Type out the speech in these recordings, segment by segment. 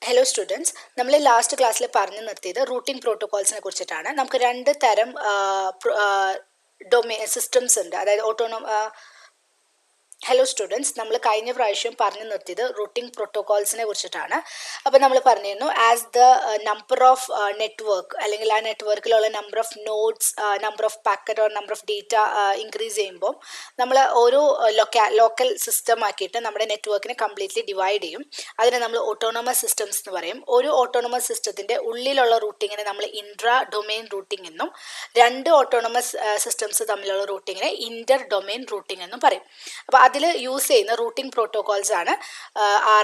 Hello students, നമ്മൾ last ക്ലാസ്സിൽ പറഞ്ഞു നിർത്തിയത് റൂട്ടിംഗ് പ്രോട്ടോകോൾസിനെ കുറിച്ചിട്ടാണ്. നമുക്ക് രണ്ട് തരം സിസ്റ്റംസ് ഉണ്ട്, അതായത് ഹലോ സ്റ്റുഡൻസ്, നമ്മൾ കഴിഞ്ഞ പ്രാവശ്യം പറഞ്ഞു നിർത്തിയത് റൂട്ടിംഗ് പ്രോട്ടോകോൾസിനെ കുറിച്ചിട്ടാണ്. അപ്പോൾ നമ്മൾ പറഞ്ഞിരുന്നു as the number of network അല്ലെങ്കിൽ ആ നെറ്റ്വർക്കിലുള്ള number of nodes, number of packet or number of data increase ചെയ്യുമ്പോൾ നമ്മൾ ഓരോ ലോക്കൽ സിസ്റ്റം ആക്കിയിട്ട് നമ്മുടെ നെറ്റ്വർക്കിനെ കംപ്ലീറ്റ്ലി ഡിവൈഡ് ചെയ്യും. അതിനെ നമ്മൾ ഓട്ടോണമസ് സിസ്റ്റംസ് എന്ന് പറയും. ഒരു ഓട്ടോണമസ് സിസ്റ്റത്തിൻ്റെ ഉള്ളിലുള്ള റൂട്ടിങ്ങിനെ നമ്മൾ ഇൻട്രാ ഡൊമെയിൻ റൂട്ടിംഗ് എന്നും രണ്ട് ഓട്ടോണമസ് സിസ്റ്റംസ് തമ്മിലുള്ള റൂട്ടിങ്ങിനെ ഇന്റർ ഡൊമെയിൻ റൂട്ടിംഗ് എന്നും പറയും. അപ്പോൾ അതിൽ യൂസ് ചെയ്യുന്ന റൂട്ടിംഗ് പ്രോട്ടോകോൾസ് ആണ്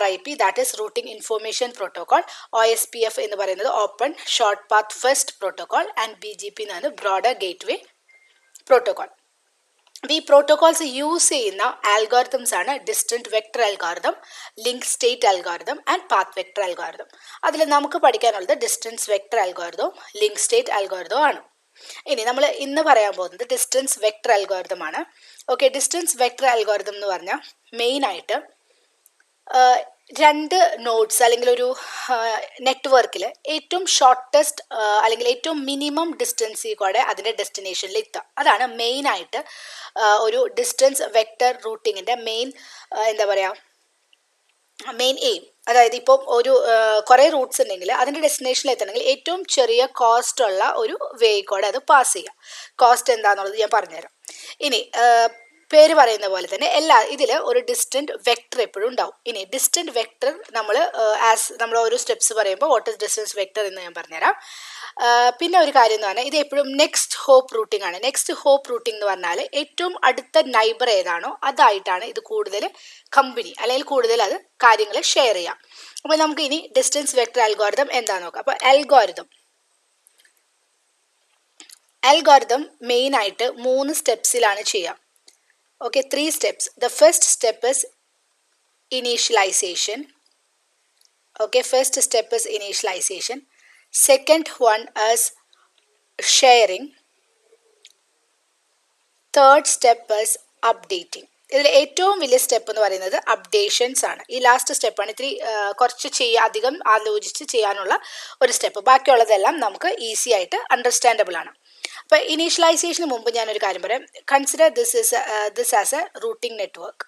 RIP, that is routing information protocol, OSPF എന്ന് പറയുന്നത് open short path first protocol, and BGP എന്ന് പറയുന്നത് ബ്രോഡർ ഗേറ്റ്വേ പ്രോട്ടോകോൾ. ഈ പ്രോട്ടോകോൾസ് യൂസ് ചെയ്യുന്ന ആൽഗോരിതംസ് ആണ് distant vector algorithm, link state algorithm and path vector algorithm. അതിൽ നമുക്ക് പഠിക്കാനുള്ളത് ഡിസ്റ്റൻസ് വെക്ടർ അൽഗോരിതവും ലിങ്ക് സ്റ്റേറ്റ് അൽഗോരിതവും ആണ്. ഇനി നമ്മൾ ഇന്ന് പറയാൻ പോകുന്നത് ഡിസ്റ്റൻസ് വെക്ടർ അൽഗോരിതം ആണ്. ഓക്കെ, ഡിസ്റ്റൻസ് വെക്ടർ അൽഗോരിതം എന്ന് പറഞ്ഞാൽ മെയിനായിട്ട് രണ്ട് നോഡ്സ് അല്ലെങ്കിൽ ഒരു നെറ്റ്വർക്കിൽ ഏറ്റവും ഷോർട്ടസ്റ്റ് അല്ലെങ്കിൽ ഏറ്റവും മിനിമം ഡിസ്റ്റൻസിൽ കൂടെ അതിൻ്റെ ഡെസ്റ്റിനേഷനിൽ എത്തുക. അതാണ് മെയിനായിട്ട് ഒരു ഡിസ്റ്റൻസ് വെക്ടർ റൂട്ടിങ്ങിൻ്റെ മെയിൻ എയിം. അതായത് ഇപ്പം ഒരു കുറേ റൂട്ട്സ് ഉണ്ടെങ്കിൽ അതിൻ്റെ ഡെസ്റ്റിനേഷനിൽ എത്തണമെങ്കിൽ ഏറ്റവും ചെറിയ കോസ്റ്റ് ഉള്ള ഒരു വേ കൂടെ അത് പാസ് ചെയ്യുക. കോസ്റ്റ് എന്താണെന്നുള്ളത് ഞാൻ പറഞ്ഞുതരാം. ഇനി പേര് പറയുന്ന പോലെ തന്നെ ഇതിൽ ഒരു ഡിസ്റ്റൻറ്റ് വെക്ടർ എപ്പോഴും ഉണ്ടാവും. ഇനി ഡിസ്റ്റൻറ്റ് വെക്ടർ നമ്മൾ ഓരോ സ്റ്റെപ്സ് പറയുമ്പോൾ വാട്ട് ഇസ് ഡിസ്റ്റൻസ് വെക്ടർ എന്ന് ഞാൻ പറഞ്ഞുതരാം. പിന്നെ ഒരു കാര്യം എന്ന് പറഞ്ഞാൽ ഇത് എപ്പോഴും നെക്സ്റ്റ് ഹോപ്പ് റൂട്ടിംഗ് ആണ്. നെക്സ്റ്റ് ഹോപ്പ് റൂട്ടിംഗ് എന്ന് പറഞ്ഞാൽ ഏറ്റവും അടുത്ത നൈബർ ഏതാണോ അതായിട്ടാണ് ഇത് കൂടുതൽ കമ്പനി അല്ലെങ്കിൽ കൂടുതൽ അത് കാര്യങ്ങൾ ഷെയർ ചെയ്യാം. അപ്പോൾ നമുക്ക് ഇനി ഡിസ്റ്റൻസ് വെക്ടർ അൽഗോരിതം എന്താണെന്ന് നോക്കാം. അപ്പോൾ അൽഗോരിതം മെയിനായിട്ട് 3 സ്റ്റെപ്സിലാണ് ചെയ്യുക. Okay, 3 steps. The first step is initialization. Okay, first step is initialization. Second one is sharing. Third step is updating. ഇതിൽ ഏറ്റവും വലിയ സ്റ്റെപ്പ് എന്ന് പറയുന്നത് അപ്ഡേഷൻസ് ആണ്. ഈ ലാസ്റ്റ് സ്റ്റെപ്പാണ് ഇത്തിരി കുറച്ച് അധികം ആലോചിച്ച് ചെയ്യാനുള്ള ഒരു സ്റ്റെപ്പ്. ബാക്കിയുള്ളതെല്ലാം നമുക്ക് ഈസി ആയിട്ട് അണ്ടർസ്റ്റാൻഡബിൾ ആണ്. അപ്പോൾ ഇനീഷ്യലൈസേഷന് മുമ്പ് ഞാനൊരു കാര്യം പറയാം. Consider this as A routing network.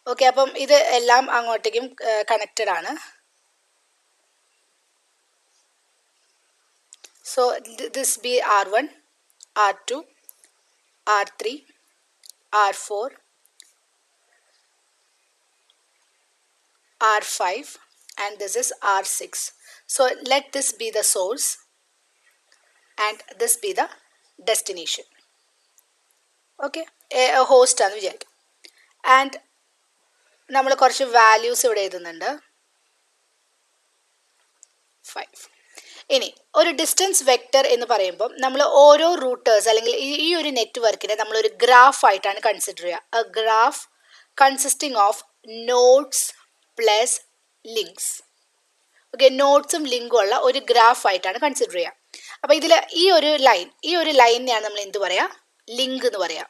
Okay, അപ്പം ഇത് എല്ലാം അങ്ങോട്ടേക്കും കണക്റ്റഡ് ആണ്. So this B R1, R2, R3, R4, R5 and this is R6. So let this be the source and this be the destination. Okay, a host ആണ് വിചാരിക്കും. And നമ്മൾ കുറച്ച് values ഇവിടെ എഴുതുന്നുണ്ട് 5. ഇനി ഒരു ഡിസ്റ്റൻസ് വെക്ടർ എന്ന് പറയുമ്പോൾ നമ്മൾ ഓരോ റൂട്ടേഴ്സ് അല്ലെങ്കിൽ ഈ ഒരു നെറ്റ്വർക്കിനെ നമ്മളൊരു ഗ്രാഫ് ആയിട്ടാണ് കൺസിഡർ ചെയ്യുക. A graph consisting of nodes plus links. Okay, നോട്ട്സും ലിങ്കും ഉള്ള ഒരു ഗ്രാഫ് ആയിട്ടാണ് കൺസിഡർ ചെയ്യുക. അപ്പോൾ ഇതിൽ ഈ ഒരു ലൈനിനെയാണ് നമ്മൾ എന്ത് പറയുക? ലിങ്ക് എന്ന് പറയാം.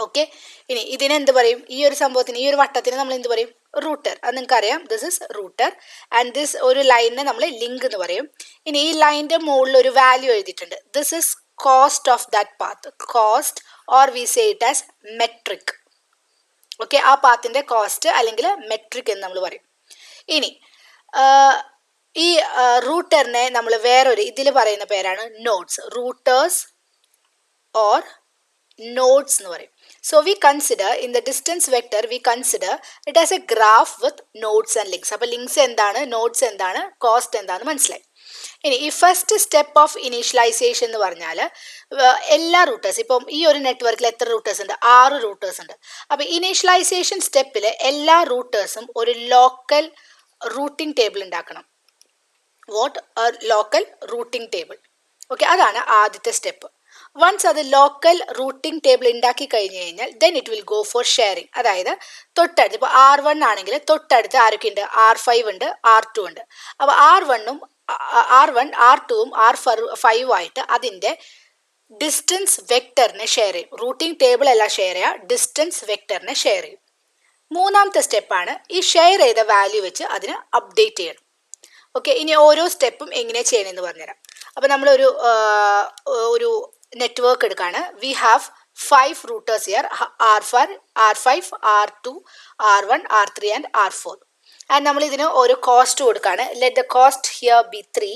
ഓക്കെ, ഇനി ഇതിനെന്ത് പറയും? ഈ ഒരു സംഭവത്തിന്, ഈ ഒരു വട്ടത്തിന് നമ്മൾ എന്ത് പറയും? റൂട്ടർ. അത് നിങ്ങൾക്ക് അറിയാം, this is router and this ഒരു ലൈനിനെ നമ്മൾ ലിങ്ക് എന്ന് പറയും. ഇനി ഈ ലൈനിൻ്റെ മുകളിൽ ഒരു വാല്യൂ എഴുതിയിട്ടുണ്ട്. This is cost of that path. Cost or we say it as metric. Okay, ആ പാത്തിൻ്റെ കോസ്റ്റ് അല്ലെങ്കിൽ മെട്രിക് എന്ന് നമ്മൾ പറയും. ഇനി ഈ റൂട്ടറിനെ നമ്മൾ വേറൊരു ഇതിൽ പറയുന്ന പേരാണ് നോഡ്സ്. റൂട്ടേഴ്സ് ഓർ നോഡ്സ് എന്ന് പറയും. So we consider in the distance vector we consider it as a graph with nodes and links. അപ്പോൾ ലിങ്ക്സ് എന്താണ്, നോഡ്സ് എന്താണ്, കോസ്റ്റ് എന്താണെന്ന് മനസ്സിലായി. ഇനി ഈ ഫസ്റ്റ് സ്റ്റെപ്പ് ഓഫ് ഇനീഷ്യലൈസേഷൻ എന്ന് പറഞ്ഞാൽ എല്ലാ റൂട്ടേഴ്സ്, ഇപ്പം ഈ ഒരു നെറ്റ്വർക്കിൽ എത്ര റൂട്ടേഴ്സ് ഉണ്ട്? 6 റൂട്ടേഴ്സ് ഉണ്ട്. അപ്പോൾ ഇനീഷ്യലൈസേഷൻ സ്റ്റെപ്പിൽ എല്ലാ റൂട്ടേഴ്സും ഒരു ലോക്കൽ റൂട്ടിംഗ് ടേബിൾ ഉണ്ടാക്കണം. Local routing table. ഓക്കെ, അതാണ് ആദ്യത്തെ സ്റ്റെപ്പ്. വൺസ് അത് ലോക്കൽ റൂട്ടിംഗ് ടേബിൾ ഉണ്ടാക്കി കഴിഞ്ഞ് കഴിഞ്ഞാൽ then it will go for sharing. അതായത് തൊട്ടടുത്ത് ഇപ്പോൾ R1 ആണെങ്കിൽ തൊട്ടടുത്ത് ആരൊക്കെ ഉണ്ട്? R5 ഉണ്ട്, R2 ഉണ്ട്. അപ്പോൾ R1, R2ഉം R5 ആയിട്ട് അതിൻ്റെ ഡിസ്റ്റൻസ് വെക്ടറിനെ ഷെയർ ചെയ്യും. റൂട്ടിംഗ് ടേബിൾ അല്ല ഷെയർ ചെയ്യുക, ഡിസ്റ്റൻസ് വെക്ടറിനെ ഷെയർ ചെയ്യും. മൂന്നാമത്തെ സ്റ്റെപ്പാണ് ഈ ഷെയർ ചെയ്ത വാല്യൂ വെച്ച് അതിന് അപ്ഡേറ്റ് ചെയ്യണം. ഓക്കെ, ഇനി ഓരോ സ്റ്റെപ്പും എങ്ങനെ ചെയ്യണമെന്ന് പറഞ്ഞുതരാം. അപ്പോൾ നമ്മളൊരു ഒരു നെറ്റ്വർക്ക് എടുക്കുകയാണ്. We have 5 routers here, R4, R5, R2, R1, R3 and R4. And നമ്മൾ ഇതിന് ഒരു കോസ്റ്റ് കൊടുക്കുകയാണ്. Let the cost here be 3,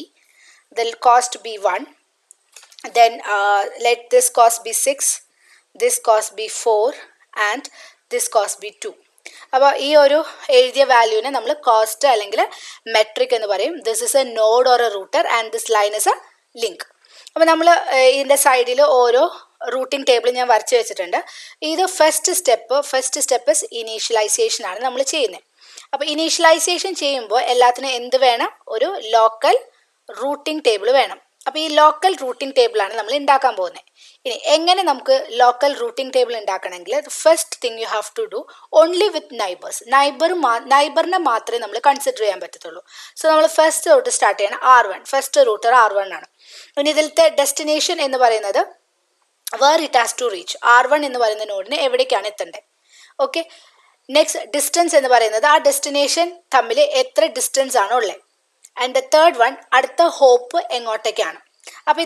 the cost be 1, then let this cost be 6, this cost be 4 and this cost be 2. അപ്പോൾ ഈ ഒരു എഴുതിയ വാല്യൂവിനെ നമ്മൾ cost അല്ലെങ്കിൽ മെട്രിക് എന്ന് പറയും. This is a node or a router and this line is a link. അപ്പോൾ നമ്മൾ ഇതിൻ്റെ സൈഡിൽ ഓരോ റൂട്ടിംഗ് ടേബിൾ ഞാൻ വരച്ച് വെച്ചിട്ടുണ്ട്. ഇത് ഫസ്റ്റ് സ്റ്റെപ്പ് ഇനീഷ്യലൈസേഷൻ ആണ് നമ്മൾ ചെയ്യുന്നത്. അപ്പോൾ ഇനീഷ്യലൈസേഷൻ ചെയ്യുമ്പോൾ എല്ലാത്തിനും എന്ത് വേണം? ഒരു ലോക്കൽ റൂട്ടിംഗ് ടേബിൾ വേണം. അപ്പോൾ ഈ ലോക്കൽ റൂട്ടിംഗ് ടേബിളാണ് നമ്മൾ ഉണ്ടാക്കാൻ പോകുന്നത്. ഇനി എങ്ങനെ നമുക്ക് ലോക്കൽ റൂട്ടിംഗ് ടേബിൾ ഉണ്ടാക്കണമെങ്കിൽ first thing you have to do only with neighbours. നൈബറിനെ മാത്രമേ നമ്മൾ കൺസിഡർ ചെയ്യാൻ പറ്റത്തുള്ളൂ. സോ നമ്മൾ ഫസ്റ്റ് തൊട്ട് സ്റ്റാർട്ട് ചെയ്യണം R1. ഫസ്റ്റ് റൂട്ടർ R1 ആണ്. ഇനി ഇതിലത്തെ ഡെസ്റ്റിനേഷൻ എന്ന് പറയുന്നത് where it has to reach. R1 എന്ന് പറയുന്ന നോഡിന് എവിടേക്കാണ് എത്തേണ്ടത്. ഓക്കെ, നെക്സ്റ്റ് ഡിസ്റ്റൻസ് എന്ന് പറയുന്നത് ആ ഡെസ്റ്റിനേഷൻ തമ്മിൽ എത്ര ഡിസ്റ്റൻസ് ആണോ ഉള്ളത്. ആൻഡ് ദ തേർഡ് വൺ അടുത്ത ഹോപ്പ് എങ്ങോട്ടേക്കാണ്. അപ്പോൾ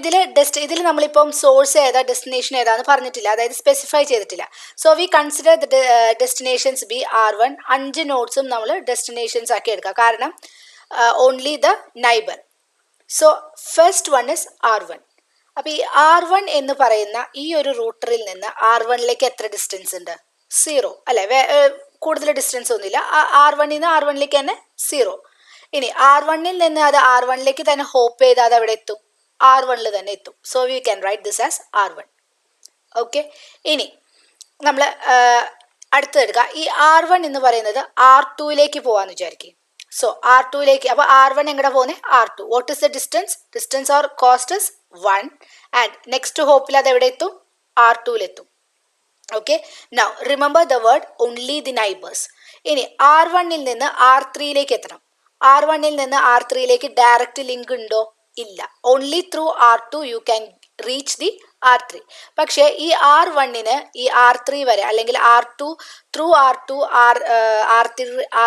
ഇതിൽ നമ്മളിപ്പം സോഴ്സ് ഏതാ ഡെസ്റ്റിനേഷൻ ഏതാന്ന് പറഞ്ഞിട്ടില്ല, അതായത് സ്പെസിഫൈ ചെയ്തിട്ടില്ല. So we consider the destinations B R1. 5 നോട്ട്സും നമ്മൾ ഡെസ്റ്റിനേഷൻസ് ആക്കി എടുക്കുക, കാരണം only the neighbour. So first one is R1. അപ്പോൾ ഈ R1 എന്ന് പറയുന്ന ഈ ഒരു റൂട്ടറിൽ നിന്ന് R1ലേക്ക് എത്ര ഡിസ്റ്റൻസ് ഉണ്ട്? 0 അല്ലേ, കൂടുതൽ ഡിസ്റ്റൻസ് ഒന്നുമില്ല. R1ൽ നിന്ന് R1ലേക്ക് തന്നെ 0. ഇനി R1ൽ നിന്ന് അത് R1ലേക്ക് തന്നെ ഹോപ്പ് ചെയ്ത് അത് എവിടെ എത്തും? R1ൽ തന്നെ എത്തും. So we can right this as R1. Okay, ഇനി നമ്മൾ അടുത്തെടുക്കുക. ഈ R1 എന്ന് പറയുന്നത് R2ലേക്ക് പോകാമെന്ന് വിചാരിക്കും. സോ R2ലേക്ക്, അപ്പോൾ R1 എങ്ങടെ പോകുന്നത്? R2. What is the distance? Distance or cost is 1. And next ഹോപ്പിൽ അത് എവിടെ എത്തും? R2ലെത്തും. Okay, now remember the word only the neighbours. ഇനി R1ൽ നിന്ന് R3ലേക്ക് എത്തണം. R1ൽ നിന്ന് R3ലേക്ക് ഡയറക്റ്റ് ലിങ്ക് ഉണ്ടോ? ഇല്ല. Only through R2 you can reach the R3. പക്ഷേ ഈ R1ന് ഈ R3 വരെ അല്ലെങ്കിൽ R2 ത്രൂ R2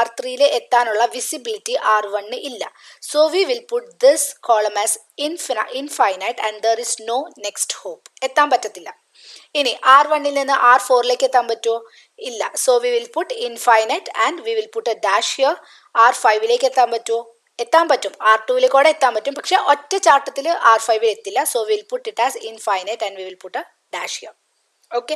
R3യിൽ എത്താനുള്ള വിസിബിലിറ്റി R1ന് ഇല്ല. So we will put this column as infinite and there is no next hop. എത്താൻ പറ്റത്തില്ല. ഇനി R1ൽ നിന്ന് R4ലേക്ക് എത്താൻ പറ്റുമോ? ഇല്ല. So we will put infinite and we will put a dash here. R5ലേക്ക് എത്താൻ പറ്റുമോ? എത്താൻ പറ്റും. R2ലേക്കൂടെ എത്താൻ പറ്റും, പക്ഷെ ഒറ്റ ചാട്ടത്തിൽ R5ൽ എത്തില്ല. So will put it as infinite and we will put a dash here. Okay,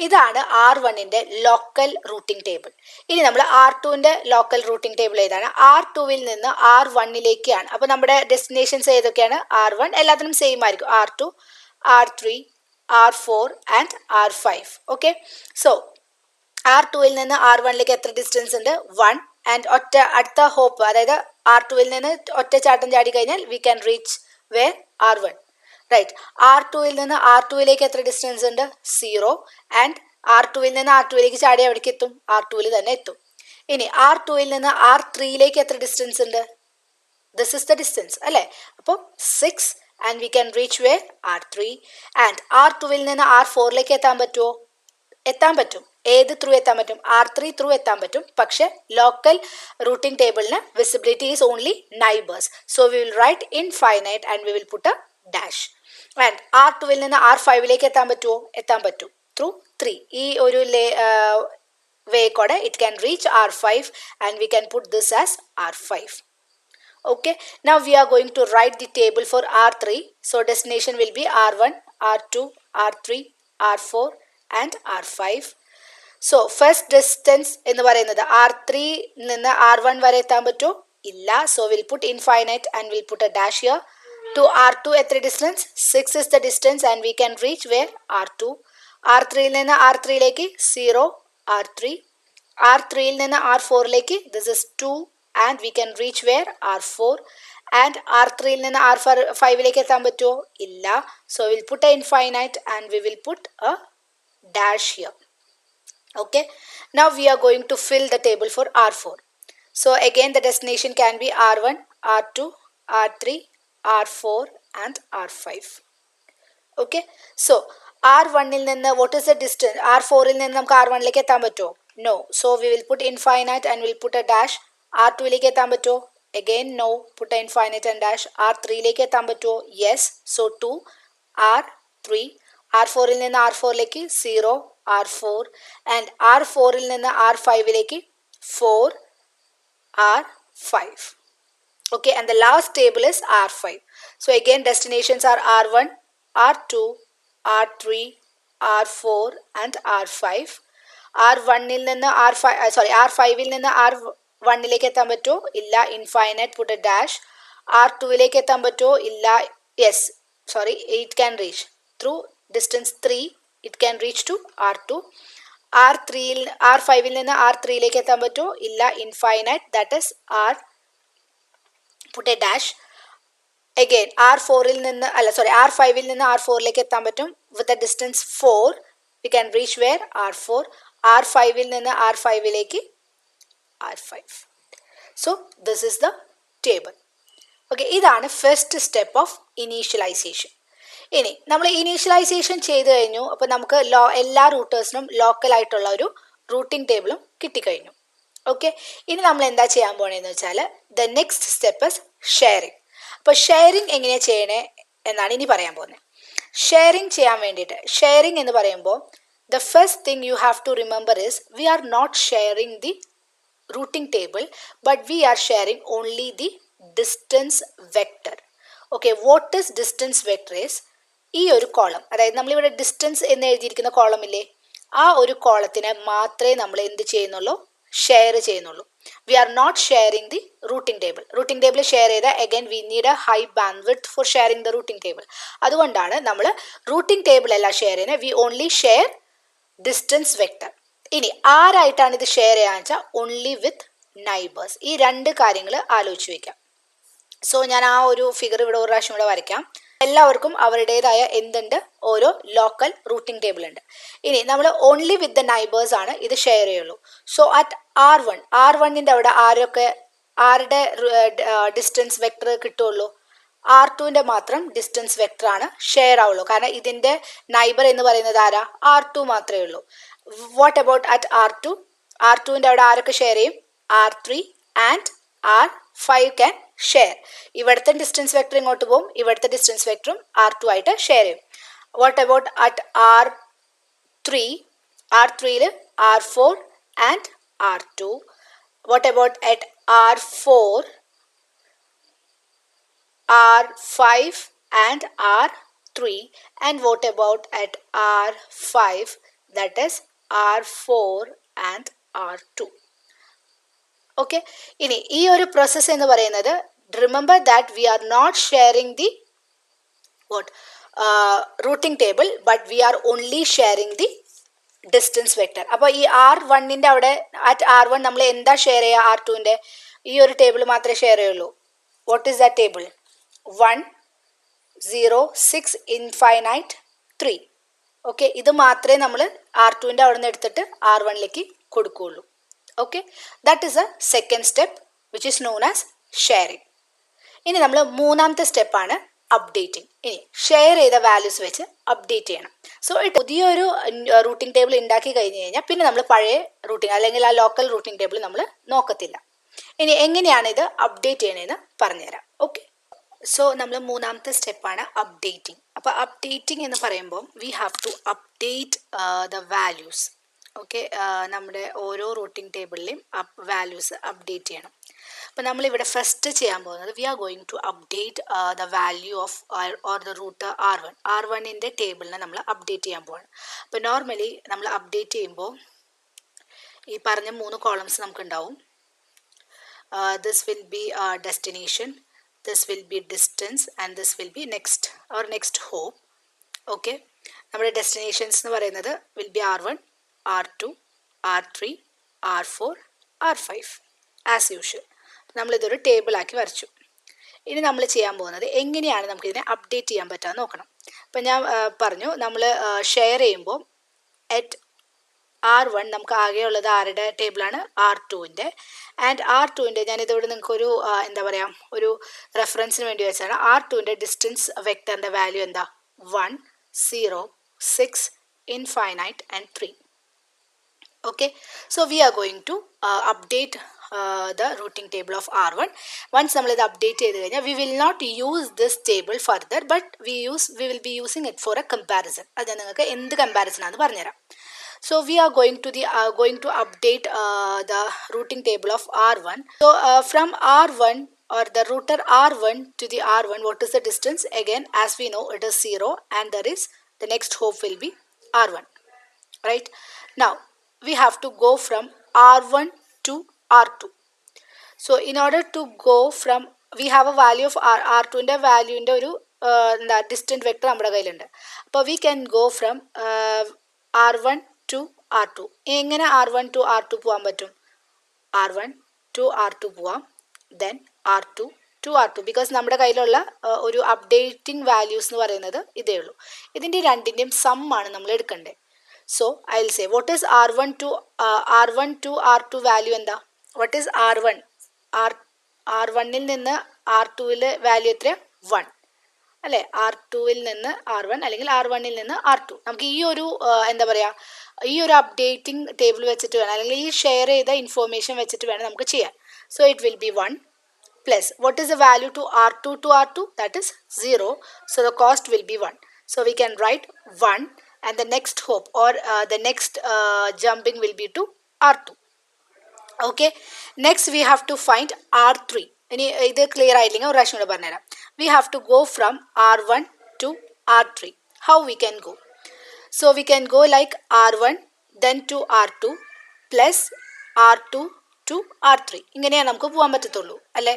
ഇതാണ് R1ൻ്റെ ലോക്കൽ റൂട്ടിംഗ് ടേബിൾ. ഇനി നമ്മൾ R2ൻ്റെ ലോക്കൽ റൂട്ടിംഗ് ടേബിൾ ഏതാണ്? R2വിൽ നിന്ന് R1ലേക്കാണ്. അപ്പോൾ നമ്മുടെ ഡെസ്റ്റിനേഷൻസ് ഏതൊക്കെയാണ്? R1 എല്ലാത്തിനും സെയിം ആയിരിക്കും. R2, R3, R4 and R5. Okay, so R2വിൽ നിന്ന് R1ലേക്ക് എത്ര ഡിസ്റ്റൻസ് ഉണ്ട്? 1. ആൻഡ് അടുത്ത ഹോപ്പ്, അതായത് R2വിൽ നിന്ന് ഒറ്റ ചാട്ടം ചാടി കഴിഞ്ഞാൽ we can reach where? R1. Right. R2വിൽ നിന്ന് R2ലേക്ക് എത്ര ഡിസ്റ്റൻസ് ഉണ്ട്? 0. ആൻഡ് R2വിൽ നിന്ന് R2ലേക്ക് ചാടി എവിടേക്ക് എത്തും? R2വിൽ തന്നെ എത്തും. ഇനി R2വിൽ നിന്ന് R3ലേക്ക് എത്ര ഡിസ്റ്റൻസ് ഉണ്ട്? ദിസ് ഇസ് ദ ഡിസ്റ്റൻസ് അല്ലേ. അപ്പോൾ 6. And we can reach where? R3. And R2വിൽ നിന്ന് R4ലേക്ക് എത്താൻ പറ്റുമോ? എത്താൻ പറ്റും. ഏത് ത്രൂ എത്താൻ പറ്റും? R3 ത്രൂ എത്താൻ പറ്റും. പക്ഷെ ലോക്കൽ റൂട്ടിംഗ് ടേബിളിന് visibility is only neighbours. So we will write infinite and we will put a dash. And R2വിൽ നിന്ന് R5ലേക്ക് എത്താൻ പറ്റുമോ? എത്താൻ പറ്റും. ത്രൂ 3. ഈ ഒരു വേ കൂടെ it can reach R5 and we can put this as R5. Okay, now we are going to write the table for R3. So destination will be R1, R2, R3, R4 and R5. So first distance എന്ന് പറയുന്നത് R3 നിന്ന് R1 വരെ എത്താൻ പറ്റുമോ? ഇല്ല. So we'll put infinite and we'll put a dash here. To R2 എത്ര distance? 6 is the distance and we can reach where? R2. R3യിൽ നിന്ന് R3ലേക്ക് 0, R3. R3യിൽ നിന്ന് R4ലേക്ക് this is 2 and we can reach where? R4. and R3യിൽ നിന്ന് R5ലേക്ക് എത്താൻ പറ്റുമോ? ഇല്ല. So we'll put a infinite and we will put a dash here. Okay, now we are going to fill the table for R4. So again the destination can be R1, R2, R3, R4 and R5. Okay, so R1ൽ നിന്ന് what is the distance? R4ൽ നിന്ന് നമുക്ക് R1ലേക്ക് എത്താൻ പറ്റുമോ? No. So we will put infinite and we'll put a dash. R2ലേക്ക് എത്താൻ പറ്റുമോ? Again no. Put a infinite and dash. R3ലേക്ക് എത്താൻ പറ്റുമോ? Yes. So 2 R3. R4ൽ നിന്ന് R4ലേക്ക് 0 R4 and R4ൽ നിന്ന് R5ലേക്ക് 4 R5. Okay, and the last table is R5. So again destinations are R1, R2, R3, R4 and R5. R1ൽ നിന്ന് R5ൽ നിന്ന് R1ലേക്ക് എത്താൻ പറ്റുമോ? ഇല്ല. Infinite put a dash. R2ലേക്ക് എത്താൻ പറ്റുമോ? ഇല്ല. Yes, sorry, it can reach through distance 3 it can reach to R2. R5ൽ നിന്ന് R3ലേക്ക് എത്താൻ പറ്റുമോ? ഇല്ല. Infinite, that is R, put a dash. Again R5ൽ നിന്ന് R4ലേക്ക് എത്താൻ പറ്റും. with a distance 4 we can reach where? R4. R5ൽ നിന്ന് R5ലേക്ക് R5. So this is the table. Okay, ഇതാണ് ഫസ്റ്റ് സ്റ്റെപ്പ് ഓഫ് ഇനീഷ്യലൈസേഷൻ. ഇനി നമ്മൾ ഇനീഷ്യലൈസേഷൻ ചെയ്ത് കഴിഞ്ഞു. അപ്പോൾ നമുക്ക് എല്ലാ റൂട്ടേഴ്സിനും ലോക്കലായിട്ടുള്ള ഒരു റൂട്ടിംഗ് ടേബിളും കിട്ടിക്കഴിഞ്ഞു. ഓക്കെ, ഇനി നമ്മൾ എന്താ ചെയ്യാൻ പോണേന്ന് വെച്ചാൽ the next step is sharing. അപ്പോൾ ഷെയറിങ് എങ്ങനെയാണ് ചെയ്യണേ എന്നാണ് ഇനി പറയാൻ പോകുന്നത്. ഷെയറിങ് ചെയ്യാൻ വേണ്ടിയിട്ട്, ഷെയറിങ് എന്ന് പറയുമ്പോൾ the first thing you have to remember is we are not sharing the routing table but we are sharing only the distance vector. Okay, what is distance vector is ഈ ഒരു column, അതായത് നമ്മളിവിടെ distance എന്ന് എഴുതിയിരിക്കുന്ന column ഇല്ലേ, ആ ഒരു കോളത്തിനെ മാത്രമേ നമ്മൾ എന്ത് ചെയ്യുന്നുള്ളൂ? ഷെയർ ചെയ്യുന്നുള്ളൂ. We are not sharing the routing table. Routing table share ചെയ്താൽ again we need a high bandwidth for sharing the routing table. അതുകൊണ്ടാണ് നമ്മൾ റൂട്ടിംഗ് ടേബിൾ അല്ല ഷെയർ ചെയ്യുന്നത്. We only share distance vector. ഇനി ആരായിട്ടാണ് ഇത് share ചെയ്യാന്ന് വെച്ചാൽ ഓൺലി വിത്ത് നൈബേഴ്സ്. ഈ രണ്ട് കാര്യങ്ങൾ ആലോചിച്ച് വയ്ക്കാം. സോ ഞാൻ ആ ഒരു ഫിഗർ ഇവിടെ ഒരു പ്രാവശ്യം ഇവിടെ വരയ്ക്കാം. എല്ലാവർക്കും അവരുടേതായ എന്തുണ്ട്? ഓരോ ലോക്കൽ റൂട്ടിംഗ് ടേബിൾ ഉണ്ട്. ഇനി നമ്മൾ ഓൺലി വിത്ത് ദ നൈബേഴ്സ് ആണ് ഇത് ഷെയർ ചെയ്യുള്ളൂ. സോ അറ്റ് R1ൻ്റെ അവിടെ ആരുടെ ഡിസ്റ്റൻസ് വെക്ടർ കിട്ടുള്ളൂ? R2ൻ്റെ മാത്രം ഡിസ്റ്റൻസ് വെക്ടർ ആണ് ഷെയർ ആവുള്ളൂ. കാരണം ഇതിൻ്റെ നൈബർ എന്ന് പറയുന്നത് ആരാ? R2 മാത്രമേ ഉള്ളൂ. What about at R2? R2ൻ്റെ അവിടെ ആരൊക്കെ ഷെയർ ചെയ്യും? R3 and R5 can share. ഇവിടുത്തെ ഡിസ്റ്റൻസ് വെക്ടർ ഇങ്ങോട്ട് പോകും, ഇവിടുത്തെ ഡിസ്റ്റൻസ് വെക്ടറും R2 ആയിട്ട് ഷെയർ ചെയ്യും. വാട്ട് അബൌട്ട് അറ്റ് R3ൽ R4 and R2. What about at R4 R5 and R3, and what about at R5, that is R4 and R2. Okay, ഇനി ഈ ഒരു പ്രോസസ്സ് എന്ന് പറയുന്നത്, remember that we are not sharing the routing table but we are only sharing the distance vector. അപ്പോൾ ഈ R1ൻ്റെ അവിടെ at R1 നമ്മൾ എന്താ ഷെയർ ചെയ്യുക? R2ൻ്റെ ഈ ഒരു ടേബിൾ മാത്രമേ ഷെയർ ചെയ്യുള്ളൂ. What is that table? 1 0 6 infinite 3. Okay, ഇത് മാത്രമേ നമ്മൾ R2ൻ്റെ അവിടെ നിന്ന് എടുത്തിട്ട് R1ലേക്ക് കൊടുക്കുകയുള്ളൂ. Okay, that is a second step which is known as sharing. ഇനി നമ്മൾ മൂന്നാമത്തെ സ്റ്റെപ്പാണ് അപ്ഡേറ്റിംഗ്. ഇനി ഷെയർ ചെയ്ത വാല്യൂസ് വെച്ച് അപ്ഡേറ്റ് ചെയ്യണം. സോ പുതിയൊരു റൂട്ടിംഗ് ടേബിൾ ഉണ്ടാക്കി കഴിഞ്ഞ് കഴിഞ്ഞാൽ പിന്നെ നമ്മൾ പഴയ റൂട്ടിംഗ് അല്ലെങ്കിൽ ആ ലോക്കൽ റൂട്ടിംഗ് ടേബിൾ നമ്മൾ നോക്കത്തില്ല. ഇനി എങ്ങനെയാണ് ഇത് അപ്ഡേറ്റ് ചെയ്യണമെന്ന് പറഞ്ഞുതരാം. ഓക്കെ, സോ നമ്മൾ മൂന്നാമത്തെ സ്റ്റെപ്പാണ് അപ്ഡേറ്റിംഗ്. അപ്പോൾ അപ്ഡേറ്റിംഗ് എന്ന് പറയുമ്പോൾ we have to update the values. Okay, നമ്മുടെ ഓരോ റൂട്ടിംഗ് ടേബിളിലെയും വാല്യൂസ് അപ്ഡേറ്റ് ചെയ്യണം. അപ്പോൾ നമ്മളിവിടെ ഫസ്റ്റ് ചെയ്യാൻ പോകുന്നത് we are going to update the value of or the route R1ൻ്റെ ടേബിളിനെ നമ്മൾ അപ്ഡേറ്റ് ചെയ്യാൻ പോവാണ്. അപ്പോൾ നോർമലി നമ്മൾ അപ്ഡേറ്റ് ചെയ്യുമ്പോൾ ഈ പറഞ്ഞ 3 കോളംസ് നമുക്കുണ്ടാവും. This will be destination, this will be distance and this will be next hop. Okay, നമ്മുടെ ഡെസ്റ്റിനേഷൻസ് എന്ന് പറയുന്നത് will be R1 R2 R3 R4 R5 as usual. നമ്മളിതൊരു ടേബിളാക്കി വരച്ചു. ഇനി നമ്മൾ ചെയ്യാൻ പോകുന്നത് എങ്ങനെയാണ് നമുക്കിതിനെ അപ്ഡേറ്റ് ചെയ്യാൻ പറ്റുക നോക്കണം. അപ്പം ഞാൻ പറഞ്ഞു നമ്മൾ ഷെയർ ചെയ്യുമ്പോൾ അറ്റ് R1 നമുക്ക് ആകെയുള്ളത് ആരുടെ ടേബിളാണ്? R2ൻ്റെ. ആൻഡ് R2ൻ്റെ ഞാനിതോടെ നിങ്ങൾക്കൊരു എന്താ പറയുക ഒരു റെഫറൻസിന് വേണ്ടി വെച്ചാണ്. R2ൻ്റെ ഡിസ്റ്റൻസ് വെക്ടറിൻ്റെ വാല്യൂ എന്താ? 1 0 6 infinite and 3. Okay, so we are going to update the routing table of R1. Once നമ്മൾ ഇത് update ചെയ്ത് കഴിഞ്ഞാൽ we will not use this table further, but we will be using it for a comparison. അത് ഞാൻ നിങ്ങൾക്ക് എന്ത് comparison ആണെന്ന് പറഞ്ഞുതരാം. So we are going to update the routing table of R1. So from R1 or the router R1 to the R1, what is the distance? Again, as we know, it is 0, and there is the next hop will be R1. Right? Now we have to go from R1 to R2. So in order to go from, we have a value of R2ൻ്റെ വാല്യൂൻ്റെ ഒരു എന്താ distant vector നമ്മുടെ കയ്യിലുണ്ട്. അപ്പോൾ we can go from R1 to R2. എങ്ങനെ R1 to R2 പോകാൻ പറ്റും? R1 to R2 പോവാം, then R2 to R2, because നമ്മുടെ കയ്യിലുള്ള ഒരു അപ്ഡേറ്റിംഗ് വാല്യൂസ് എന്ന് പറയുന്നത് ഇതേ ഉള്ളൂ. ഇതിൻ്റെ രണ്ടിൻ്റെയും സം ആണ് നമ്മൾ എടുക്കേണ്ടത്. So I will say what is R1 to R2 value എന്താ? What is R1? R1ൽ നിന്ന് R2ൽ വാല്യൂ എത്ര? 1 അല്ലേ? R2ൽ നിന്ന് R1 അല്ലെങ്കിൽ R1ൽ നിന്ന് R2. നമുക്ക് ഈ ഒരു എന്താ പറയുക, ഈ ഒരു അപ്ഡേറ്റിംഗ് ടേബിൾ വെച്ചിട്ട് വേണം, അല്ലെങ്കിൽ ഈ ഷെയർ ചെയ്ത ഇൻഫോർമേഷൻ വെച്ചിട്ട് വേണം നമുക്ക് ചെയ്യാൻ. So it will be 1 plus what is the value to R2 that is 0. So the cost will be 1. So we can write 1 and the next hop or the next jumping will be to R2. Okay, next we have to find R3. ഇനി ഇത് clear ആയില്ലെങ്കിൽ ഒരു പ്രാവശ്യം കൂടെ പറഞ്ഞുതരാം. We have to go from R1 to R3. How we can go? So we can go like R1 then to R2 plus R2 to R3. ഇങ്ങനെയാണ് നമുക്ക് പോകാൻ പറ്റത്തുള്ളൂ അല്ലേ?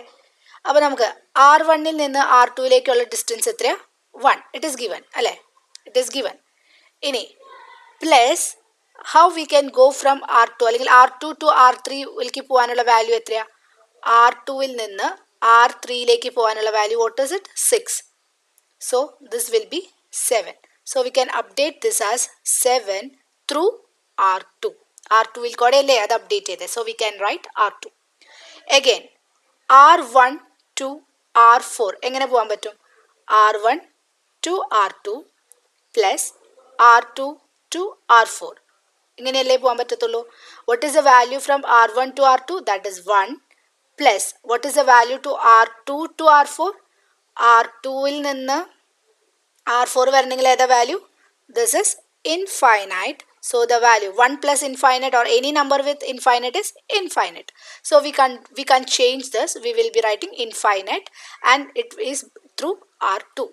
അപ്പോൾ നമുക്ക് R1ൽ നിന്ന് R2ലേക്കുള്ള ഡിസ്റ്റൻസ് എത്രയാ? 1. ഇറ്റ് ഈസ് ഗിവൻ അല്ലേ? It is given. ഇനി plus how we can go from R2 അല്ലെങ്കിൽ R2 ടു R3ലേക്ക് പോകാനുള്ള വാല്യൂ എത്രയാ? R2ൽ നിന്ന് R3ലേക്ക് പോകാനുള്ള value what is it? 6. So this will be 7. So we can update this as 7 through R2. R2ൽ കൂടെ അല്ലേ അത് അപ്ഡേറ്റ് ചെയ്തത്. So we can write R2. Again R1 to R4 എങ്ങനെ പോകാൻ പറ്റും? R1 to R2 plus R2 to R4 ഇങ്ങനെയല്ലേ പോകാൻ പറ്റത്തുള്ളൂ. What is the value from R1 to R2? That is 1 plus what is the value to R2 to R4? R2ൽ നിന്ന് R4 വരണമെങ്കിൽ ഏതാ value? This is infinite. So the value 1 plus infinite or any number with infinite is infinite. So we can change this. We will be writing infinite and it is through R2.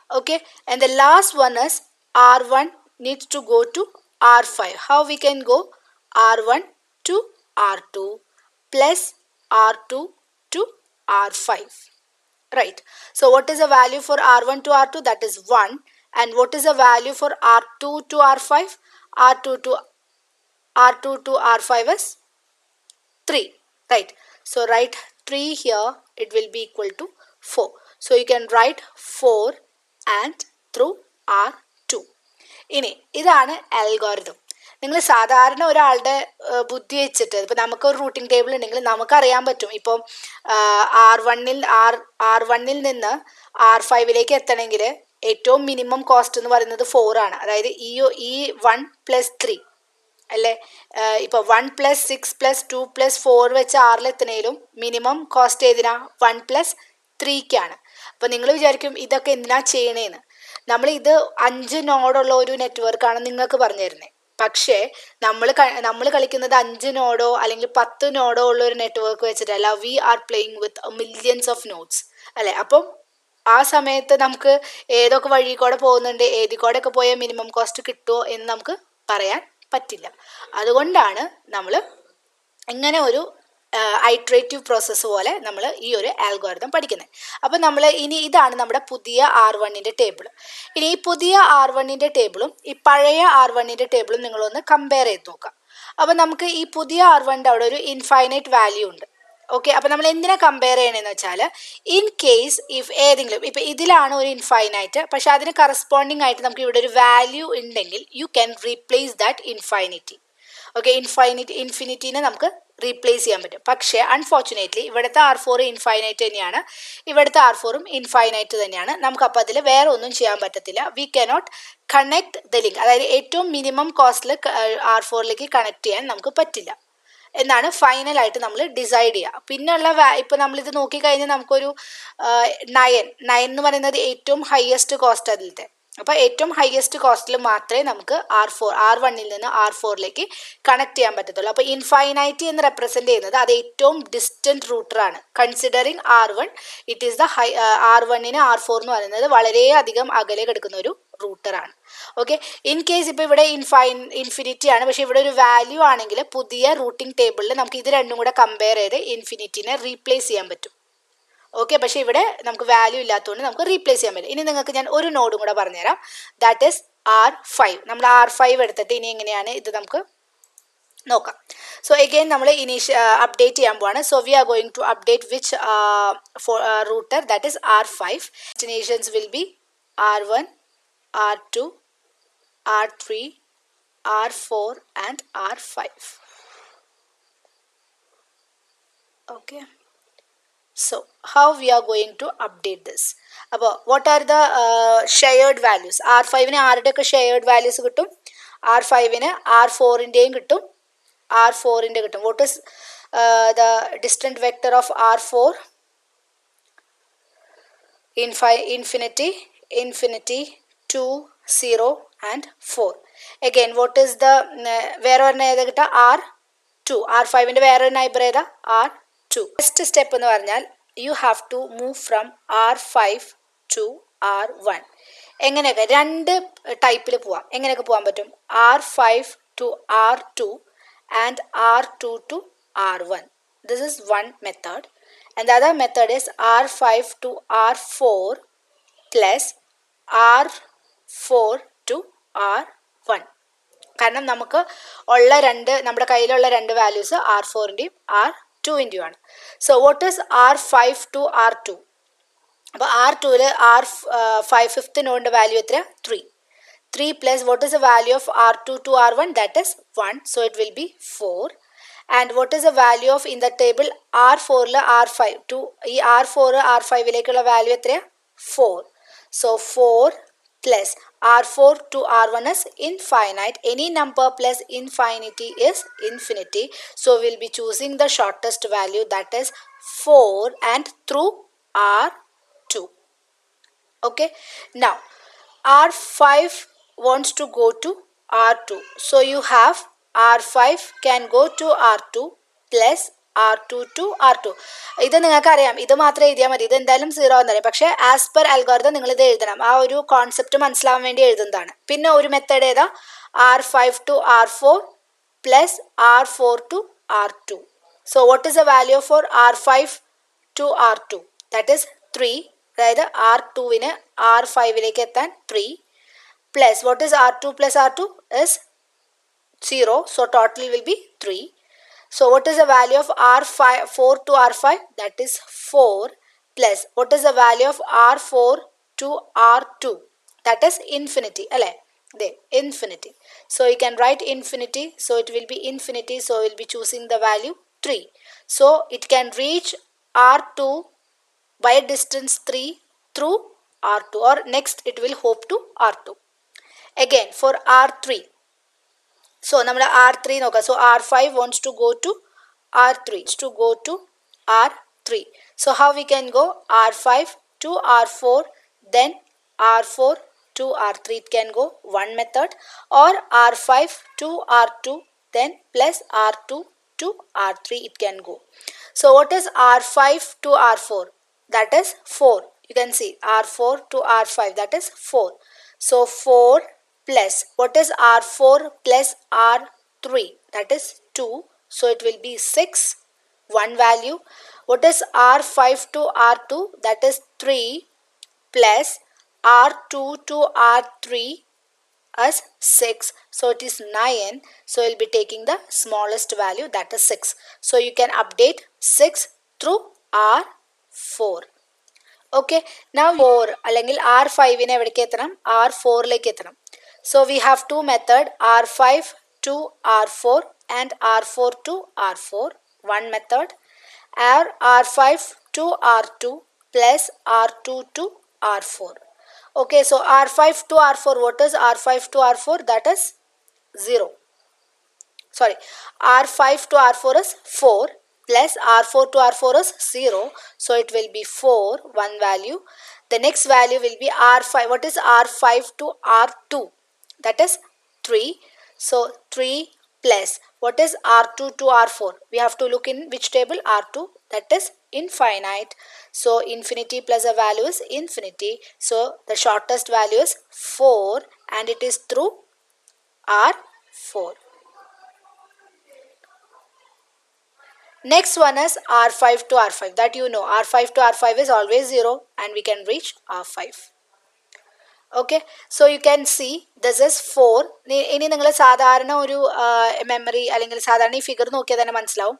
Okay, and the last one is R1 needs to go to R5. How we can go? R1 to R2 plus R2 to R5. Right. So what is the value for R1 to R2? That is 1. And what is the value for R2 to R5? R2 to R5 is 3. Right. So write 3 here. It will be equal to 4. So you can write 4 and through R2. ഇനി ഇതാണ് algorithm. നിങ്ങൾ സാധാരണ ഒരാളുടെ ബുദ്ധി വെച്ചിട്ട് ഇപ്പം നമുക്കൊരു routing table ഉണ്ടെങ്കിൽ നമുക്കറിയാൻ പറ്റും. ഇപ്പം R1ൽ നിന്ന് R5ലേക്ക് എത്തണമെങ്കിൽ ഏറ്റവും മിനിമം കോസ്റ്റ് എന്ന് പറയുന്നത് 4 ആണ്. അതായത് ഈ 1 + 3 അല്ലേ? ഇപ്പോൾ 1 + 6 + 2 + 4 വെച്ച് 6ൽ എത്തണേലും മിനിമം കോസ്റ്റ് ഏതിനാ? 1 + 3ക്കാണ്. അപ്പോൾ നിങ്ങൾ വിചാരിക്കും ഇതൊക്കെ എന്തിനാ ചെയ്യണേന്ന്. നമ്മളിത് 5 നോഡുള്ള ഒരു നെറ്റ്വർക്കാണ് നിങ്ങൾക്ക് പറഞ്ഞു തരുന്നത്. പക്ഷേ നമ്മൾ കളിക്കുന്നത് 5 നോഡോ അല്ലെങ്കിൽ 10 നോഡോ ഉള്ള ഒരു നെറ്റ്വർക്ക് വെച്ചിട്ടല്ല. We are playing with millions of nodes അല്ലേ? അപ്പം ആ സമയത്ത് നമുക്ക് ഏതൊക്കെ വഴി കൂടെ പോകുന്നുണ്ട്, ഏതിൽ കൂടെയൊക്കെ പോയാൽ മിനിമം കോസ്റ്റ് കിട്ടുമോ എന്ന് നമുക്ക് പറയാൻ പറ്റില്ല. അതുകൊണ്ടാണ് നമ്മൾ ഇങ്ങനെ ഒരു ഐട്രേറ്റീവ് പ്രോസസ്സ് പോലെ നമ്മൾ ഈ ഒരു ആൽഗോരിതം പഠിക്കുന്നത്. അപ്പോൾ നമ്മൾ ഇനി ഇതാണ് നമ്മുടെ പുതിയ R1ൻ്റെ ടേബിൾ. ഇനി ഈ പുതിയ R1ൻ്റെ ടേബിളും ഈ പഴയ R1ൻ്റെ ടേബിളും നിങ്ങളൊന്ന് കമ്പയർ ചെയ്ത് നോക്കാം. അപ്പോൾ നമുക്ക് ഈ പുതിയ R1ൻ്റെ അവിടെ ഒരു ഇൻഫൈനൈറ്റ് വാല്യൂ ഉണ്ട്. ഓക്കെ, അപ്പോൾ നമ്മൾ എന്തിനാ കമ്പയർ ചെയ്യണമെന്ന് വെച്ചാൽ ഇൻ കേസ് ഇഫ് ഏതെങ്കിലും ഇപ്പം ഇതിലാണ് ഒരു ഇൻഫൈനൈറ്റ്, പക്ഷെ അതിന് കറസ്പോണ്ടിങ് ആയിട്ട് നമുക്ക് ഇവിടെ ഒരു വാല്യൂ ഉണ്ടെങ്കിൽ you can replace that infinity. Okay, ഇൻഫിനിറ്റീനെ നമുക്ക് റീപ്ലേസ് ചെയ്യാൻ പറ്റും. പക്ഷേ അൺഫോർച്ചുനേറ്റ്ലി ഇവിടുത്തെ R4 ഇൻഫൈനൈറ്റ് തന്നെയാണ്, ഇവിടുത്തെ R4ഉം ഇൻഫൈനൈറ്റ് തന്നെയാണ്. നമുക്കപ്പോൾ അതിൽ വേറെ ഒന്നും ചെയ്യാൻ പറ്റത്തില്ല. We cannot connect the link, അതായത് ഏറ്റവും മിനിമം കോസ്റ്റിൽ R4ലേക്ക് കണക്ട് ചെയ്യാൻ നമുക്ക് പറ്റില്ല എന്നാണ് ഫൈനലായിട്ട് നമ്മൾ ഡിസൈഡ് ചെയ്യുക. പിന്നെയുള്ള ഇപ്പം നമ്മളിത് നോക്കിക്കഴിഞ്ഞാൽ നമുക്കൊരു 9 എന്ന് പറയുന്നത് ഏറ്റവും ഹയസ്റ്റ് കോസ്റ്റ് അതിലത്തെ. അപ്പോൾ ഏറ്റവും ഹയസ്റ്റ് കോസ്റ്റിൽ മാത്രമേ നമുക്ക് R1ൽ നിന്ന് R4ലേക്ക് കണക്ട് ചെയ്യാൻ പറ്റത്തുള്ളൂ. അപ്പോൾ ഇൻഫൈനൈറ്റി എന്ന് റെപ്രസെൻറ്റ് ചെയ്യുന്നത് അത് ഏറ്റവും ഡിസ്റ്റൻറ്റ് റൂട്ടറാണ്. Considering R1, it is the R1ന് R4 എന്ന് പറയുന്നത് വളരെയധികം അകലെ കിടക്കുന്ന ഒരു റൂട്ടറാണ്. ഓക്കെ, ഇൻ കേസ് ഇപ്പോൾ ഇവിടെ ഇൻഫിനിറ്റി ആണ്, പക്ഷേ ഇവിടെ ഒരു വാല്യൂ ആണെങ്കിൽ പുതിയ റൂട്ടിംഗ് ടേബിളിൽ നമുക്ക് ഇത് രണ്ടും കൂടെ കമ്പയർ ചെയ്ത് ഇൻഫിനിറ്റിനെ റീപ്ലേസ് ചെയ്യാൻ പറ്റും. ഓക്കെ, പക്ഷേ ഇവിടെ നമുക്ക് വാല്യൂ ഇല്ലാത്തതുകൊണ്ട് നമുക്ക് റീപ്ലേസ് ചെയ്യാൻ പറ്റും. ഇനി നിങ്ങൾക്ക് ഞാൻ ഒരു നോഡും കൂടെ പറഞ്ഞുതരാം, ദാറ്റ് ഈസ് R5. നമ്മൾ R5 എടുത്തിട്ട് ഇനി എങ്ങനെയാണ് ഇത് നമുക്ക് നോക്കാം. സോ എഗെയിൻ നമ്മൾ അപ്ഡേറ്റ് ചെയ്യാൻ പോവാണ്. So we are going to update which router, that is R5. Destinations will be R1, R2, R3, R4 and R5. Okay, so how we are going to update this? അപ്പോൾ what are the shared values? R5ന് ആരുടെയൊക്കെ shared values കിട്ടും? R5ന് R4ൻ്റെയും കിട്ടും, R4ൻ്റെ കിട്ടും. What is the distant vector of R4? Infinity, 2, 0 and 4. Again, what is the വേറെ ഒരെണ്ണം ഏതാ കിട്ടുക? R2. R5ൻ്റെ വേറെ നൈബർ ഏതാ? R2. ഫസ്റ്റ് സ്റ്റെപ്പ് എന്ന് പറഞ്ഞാൽ you have to move from R5 to R1. എങ്ങനെയൊക്കെ രണ്ട് ടൈപ്പിൽ പോവാം. എങ്ങനെയൊക്കെ പോകാൻ പറ്റും? R5 to R2 and R2 to R1. This is one method. And the other method is R5 to R4 plus R4 to R1. കാരണം നമുക്ക് നമ്മുടെ കയ്യിലുള്ള രണ്ട് വാല്യൂസ് R4ൻ്റെയും R2ൻ്റെയും ആണ്. So what is R5 to R2? അപ്പോൾ R2ൽ ഫിഫ്ത്ത് നോഡിൻ്റെ വാല്യൂ എത്ര? 3 plus what is the value of R2 to R1? That is 1. So it will be 4. And what is the value of in the table R4ൽ R5 to ഈ R4 R5ലേക്കുള്ള value എത്രയാ? 4. So 4 plus R4 to R1 is infinite. Any number plus infinity is infinity. So we'll be choosing the shortest value, that is 4 and through R2. Okay. Now R5 wants to go to R2. So you have R5 can go to R2 plus R2 to R2. ഇത് നിങ്ങൾക്കറിയാം, ഇത് മാത്രം എഴുതിയാൽ മതി, ഇത് എന്തായാലും 0 എന്നറിയാം. പക്ഷേ ആസ് പെർ അൽഗോരിതം നിങ്ങളിത് എഴുതണം. ആ ഒരു കോൺസെപ്റ്റ് മനസ്സിലാവാൻ വേണ്ടി എഴുതുന്നതാണ്. പിന്നെ ഒരു മെത്തേഡ് ഏതാ? R5 to R4 plus R4 to R2. So what is the value for R5 to R2? That is 3. അതായത് R2ന് R5ലേക്ക് എത്താൻ 3 plus what is R2 plus R2 is 0. So total will be 3. So what is the value of R4 to R5? That is 4 plus what is the value of R4 to R2? That is infinity. അല്ലേ? Infinity. So you can write infinity. So it will be infinity. So we'll be choosing the value 3. So it can reach R2 by a distance 3 through R2, or next it will hop to R2. Again for R3. So നമ്മൾ R3 നോക്കാം. So R5 wants to go to R3. To go to R3. So how we can go? R5 to R4, then R4 to R3. It can go one method, or R5 to R2, then plus R2 to R3 it can go. So what is R5 to R4? That is 4. You can see R4 to R5, that is 4. So 4 plus what is R4 plus R3? That is 2. So it will be 6. One value. What is R5 to R2? That is 3 plus R2 to R3 as 6. So it is 9. So we'll be taking the smallest value, that is 6. So you can update 6 through R4. Okay. Now 4 അല്ലെങ്കിൽ R5നെ എവിടേക്ക് എത്തണം? R4ലേക്ക് എത്തണം. So we have two methods, R5 to R4 and R4 to R4. one method, or R5 to R2 plus R2 to R4. Okay, so R5 to R4, what is R5 to R4? That is 0. Sorry, R5 to R4 is 4 plus R4 to R4 is 0. So it will be 4, one value. The next value will be R5. What is R5 to R2? That is 3. So 3 plus what is R2 to R4? We have to look in which table? R2. That is infinite. So infinity plus a value is infinity. So the shortest value is 4 and it is through R4. Next one is R5 to R5. That you know, R5 to R5 is always 0 and we can reach R5. Okay, so you can see this is 4. ഇനി നിങ്ങൾ സാധാരണ ഒരു memory അല്ലെങ്കിൽ സാധാരണ ഈ figure നോക്കിയാൽ തന്നെ മനസ്സിലാവും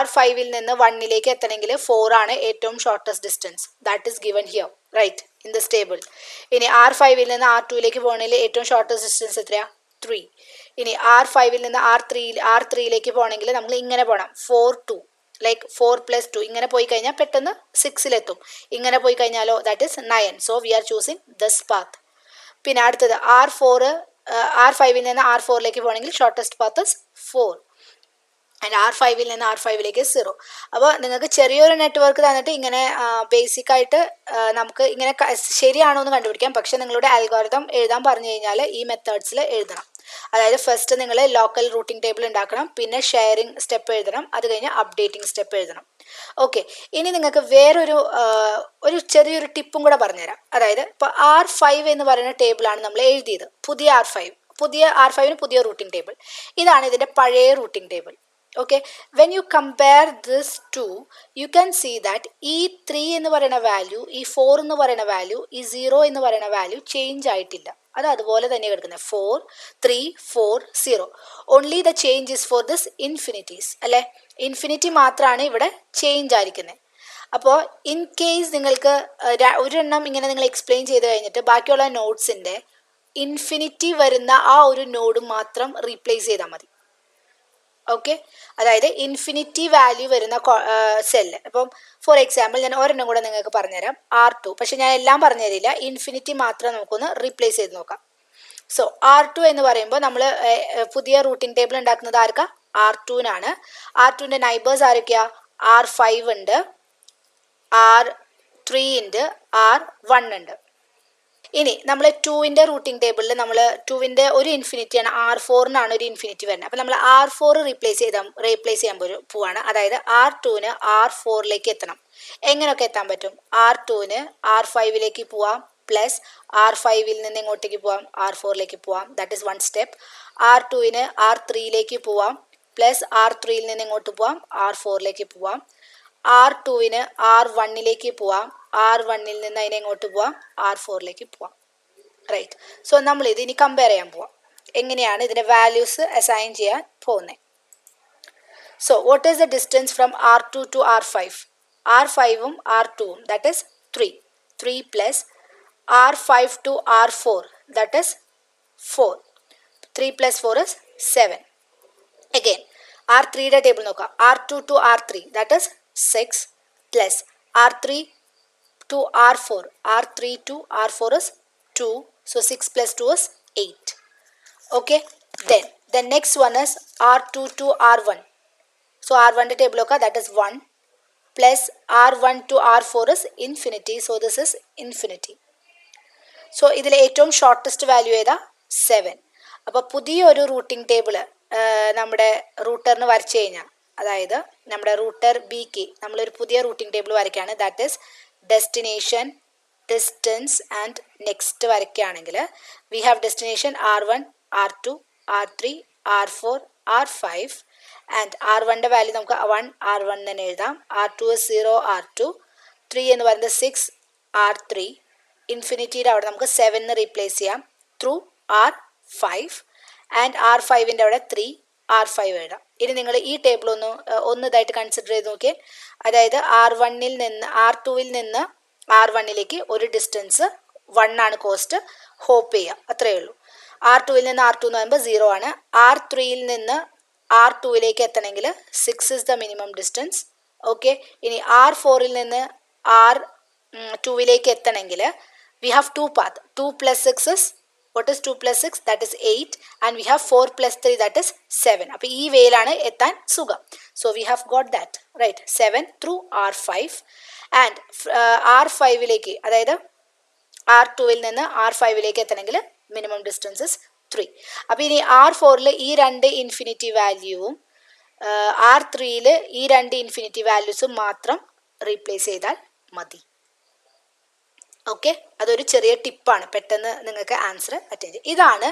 R5 നിന്ന് 1 എത്തണമെങ്കിൽ 4 ആണ് ഏറ്റവും shortest distance. That is given here right in this table. ഇനി R5 നിന്ന് R2 പോകണമെങ്കിൽ ഏറ്റവും ഷോർട്ടസ്റ്റ് ഡിസ്റ്റൻസ് എത്രയാ? 3. ഇനി R5 നിന്ന് R3 പോകണമെങ്കിൽ നമ്മൾ ഇങ്ങനെ പോകണം 4 2 ലൈക്ക് 4 + 2 ഇങ്ങനെ പോയി കഴിഞ്ഞാൽ പെട്ടെന്ന് 6 ഇങ്ങനെ പോയി കഴിഞ്ഞാലോ that is 9. So we R choosing this path. പിന്നെ അടുത്തത് R5 നിന്ന് R4 പോകണമെങ്കിൽ shortest path is 4 and R5 നിന്ന് R5 0. അപ്പോൾ നിങ്ങൾക്ക് ചെറിയൊരു നെറ്റ്വർക്ക് തന്നിട്ട് ഇങ്ങനെ ബേസിക് ആയിട്ട് നമുക്ക് ഇങ്ങനെ ശരിയാണോ എന്ന് കണ്ടുപിടിക്കാം. പക്ഷെ നിങ്ങളുടെ അൽഗോരിതം എഴുതാൻ പറഞ്ഞു കഴിഞ്ഞാൽ ഈ മെത്തേഡ്സിൽ എഴുതണം. അതായത് ഫസ്റ്റ് നിങ്ങൾ ലോക്കൽ റൂട്ടിംഗ് ടേബിൾ ഉണ്ടാക്കണം, പിന്നെ ഷെയറിംഗ് സ്റ്റെപ്പ് എഴുതണം, അത് കഴിഞ്ഞ് അപ്ഡേറ്റിംഗ് സ്റ്റെപ്പ് എഴുതണം. ഓക്കെ, ഇനി നിങ്ങൾക്ക് വേറൊരു ചെറിയൊരു ടിപ്പും കൂടെ പറഞ്ഞുതരാം. അതായത് ഇപ്പോൾ R5 എന്ന് പറയുന്ന ടേബിളാണ് നമ്മൾ എഴുതിയത്, പുതിയ R5ന് പുതിയ റൂട്ടിംഗ് ടേബിൾ. ഇതാണ് ഇതിൻ്റെ പഴയ routing table. Okay, when you compare this two, you can see that ഈ 3 എന്ന് പറയുന്ന വാല്യൂ, ഈ 4 എന്ന് പറയുന്ന വാല്യൂ, ഈ 0 എന്ന് പറയുന്ന വാല്യൂ ചേഞ്ച് ആയിട്ടില്ല. അത് അതുപോലെ തന്നെ കിടക്കുന്നത് 4 3 4 0. Only the change is for this infinities അല്ലേ. ഇൻഫിനിറ്റി മാത്രമാണ് ഇവിടെ ചേഞ്ച് ആയിരിക്കുന്നത്. അപ്പോൾ ഇൻ കേസ് നിങ്ങൾക്ക് ഒരെണ്ണം ഇങ്ങനെ നിങ്ങൾ എക്സ്പ്ലെയിൻ ചെയ്ത് കഴിഞ്ഞിട്ട് ബാക്കിയുള്ള നോട്ട്സിൻ്റെ ഇൻഫിനിറ്റി വരുന്ന ആ ഒരു നോഡ് മാത്രം റീപ്ലേസ് ചെയ്താൽ മതി. ഓക്കെ, അതായത് ഇൻഫിനിറ്റി വാല്യൂ വരുന്ന സെല്ല്. അപ്പം ഫോർ എക്സാമ്പിൾ ഞാൻ ഒരെണ്ണം കൂടെ നിങ്ങൾക്ക് പറഞ്ഞുതരാം, R2. പക്ഷെ ഞാൻ എല്ലാം പറഞ്ഞു തരില്ല, ഇൻഫിനിറ്റി മാത്രം നമുക്കൊന്ന് റീപ്ലേസ് ചെയ്ത് നോക്കാം. സോ R2 എന്ന് പറയുമ്പോൾ നമ്മൾ പുതിയ റൂട്ടിംഗ് ടേബിൾ ഉണ്ടാക്കുന്നത് ആർക്കാ? R2-നാണ്. R2ൻ്റെ നൈബേഴ്സ് ആരൊക്കെയാ? R5 ഉണ്ട്, R3 ഉണ്ട്, R1 ഉണ്ട്. ഇനി നമ്മൾ 2ൻ്റെ റൂട്ടിംഗ് ടേബിളിൽ നമ്മൾ 2ൻ്റെ ഒരു ഇൻഫിനിറ്റിയാണ്, R4-നാണ് ഒരു ഇൻഫിനിറ്റി വരുന്നത്. അപ്പോൾ നമ്മൾ R4 റീപ്ലേസ് ചെയ്യാൻ പോവാണ്. അതായത് R2-ന് R4 എത്തണം. എങ്ങനെയൊക്കെ എത്താൻ പറ്റും? R2-ന് R5 പോവാം, പ്ലസ് R5 നിന്ന് എങ്ങോട്ടേക്ക് പോവാം? R4 പോവാം. That is one step. R2-ന് R3 പോവാം, പ്ലസ് R3 നിന്ന് എങ്ങോട്ട് പോവാം? R4 പോവാം. R2-ന് R1 പോവാം, R1 നിന്ന് അതിനെങ്ങോട്ട് പോവാം? R4 പോവാം. റൈറ്റ്. സോ നമ്മൾ ഇനി കമ്പയർ ചെയ്യാൻ പോവാം, എങ്ങനെയാണ് ഇതിൻ്റെ വാല്യൂസ് അസൈൻ ചെയ്യാൻ പോകുന്നത്. So what is the distance from R2 to R5? R5-ഉം R2-ഉം that is 3 plus R5 to R4 that is 4. 3 + 4 is 7. Again R3-യുടെ ടേബിൾ നോക്കാം. R2 to R3 that is 6 plus R3 to R4. R3 to R4 is 2. So 6 plus 2 is 8. Okay. Then the next one is R2 to R1. So R1 table that is 1 plus R1 to R4 is infinity. So this is infinity. So ഇതിൽ ഏറ്റവും shortest value ഏതാ? 7. അപ്പോൾ പുതിയൊരു routing table നമ്മുടെ റൂട്ടറിന് വരച്ചു കഴിഞ്ഞാൽ, അതായത് നമ്മുടെ റൂട്ടർ ബിക്ക് നമ്മളൊരു പുതിയ റൂട്ടിംഗ് ടേബിൾ വരയ്ക്കുകയാണ്. That is destination, distance and next വരയ്ക്കുകയാണെങ്കിൽ we have destination R1 R2 R3 R4 R5 and R1ൻ്റെ വാല്യൂ നമുക്ക് 1 R1 തന്നെ എഴുതാം. R2 0 R2, 3 എന്ന് പറയുന്നത് 6 R3, ഇൻഫിനിറ്റിയുടെ അവിടെ നമുക്ക് 7 റീപ്ലേസ് ചെയ്യാം ത്രൂ R5 ആൻഡ് R5ൻ്റെ അവിടെ 3 R5 എഴുതാം. ഇനി നിങ്ങൾ ഈ ടേബിൾ ഒന്ന് ഇതായിട്ട് കൺസിഡർ ചെയ്ത് നോക്കിയാൽ, അതായത് R1-ൽ നിന്ന് R2-ൽ നിന്ന് R1 ഒരു ഡിസ്റ്റൻസ് 1 ആണ് കോസ്റ്റ്, ഹോപ്പ് ചെയ്യുക, അത്രയേ ഉള്ളൂ. R2-ൽ നിന്ന് R2 എന്ന് പറയുമ്പോൾ 0 ആണ്. R3-ൽ നിന്ന് R2ലേക്ക് എത്തണമെങ്കിൽ 6 is the minimum distance. Okay, ഇനി R4ൽ നിന്ന് R2ലേക്ക് എത്തണമെങ്കിൽ we have two path. 2 plus 6 is, what is 2 plus 6? That is 8. And we have 4 plus 3, that is 7. അപ്പോൾ ഈ വേയിലാണ് എത്താൻ സുഖം. So we have got that, right? 7 through R5. And R5ലേക്ക്, അതായത് R2ൽ നിന്ന് R5ലേക്ക് എത്തണമെങ്കിൽ മിനിമം ഡിസ്റ്റൻസസ് 3. അപ്പോൾ ഇനി R4ൽ ഈ രണ്ട് ഇൻഫിനിറ്റി വാല്യൂവും R3ൽ ഈ രണ്ട് ഇൻഫിനിറ്റി വാല്യൂസും മാത്രം റീപ്ലേസ് ചെയ്താൽ മതി. ഓക്കെ, അതൊരു ചെറിയ ടിപ്പാണ്, പെട്ടെന്ന് നിങ്ങൾക്ക് ആൻസർ അറ്റൻഡ് ചെയ്യും. ഇതാണ്